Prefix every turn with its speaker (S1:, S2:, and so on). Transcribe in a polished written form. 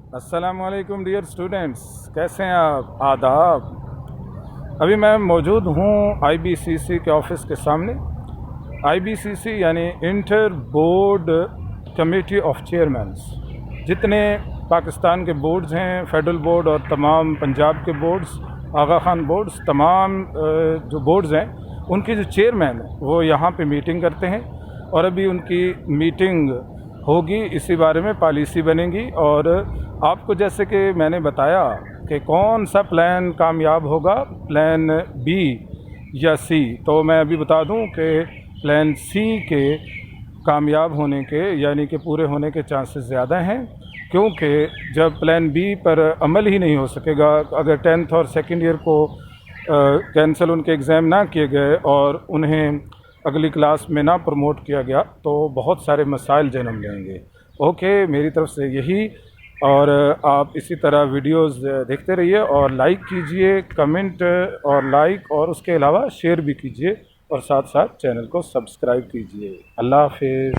S1: अस्सलामुअलैकुम dear students, कैसे हैं आप? आदाब। अभी मैं मौजूद हूँ आईबीसीसी के ऑफिस के सामने। आईबीसीसी यानी inter board committee of chairman's. जितने पाकिस्तान के बोर्ड्स हैं, फेडरल बोर्ड और तमाम पंजाब के बोर्ड्स, आगा खान बोर्ड्स, तमाम जो बोर्ड्स हैं उनकी जो चेयरमैन है वो यहाँ पे मीटिंग करते हैं और अभी उनकी मीटिंग होगी। इसी बारे में पॉलिसी बनेगी और आपको जैसे कि मैंने बताया कि कौन सा प्लान कामयाब होगा, प्लान बी या सी, तो मैं अभी बता दूं कि प्लान सी के कामयाब होने के यानी कि पूरे होने के चांसेस ज़्यादा हैं, क्योंकि जब प्लान बी पर अमल ही नहीं हो सकेगा, अगर 10th और सेकेंड ईयर को कैंसिल उनके एग्ज़ाम ना किए गए और उन्हें अगली क्लास में ना प्रमोट किया गया तो बहुत सारे मसाइल जन्म लेंगे। ओके, मेरी तरफ से यही। और आप इसी तरह वीडियोस देखते रहिए और लाइक कीजिए, कमेंट और लाइक, और उसके अलावा शेयर भी कीजिए और साथ साथ चैनल को सब्सक्राइब कीजिए। अल्लाह हाफिज़।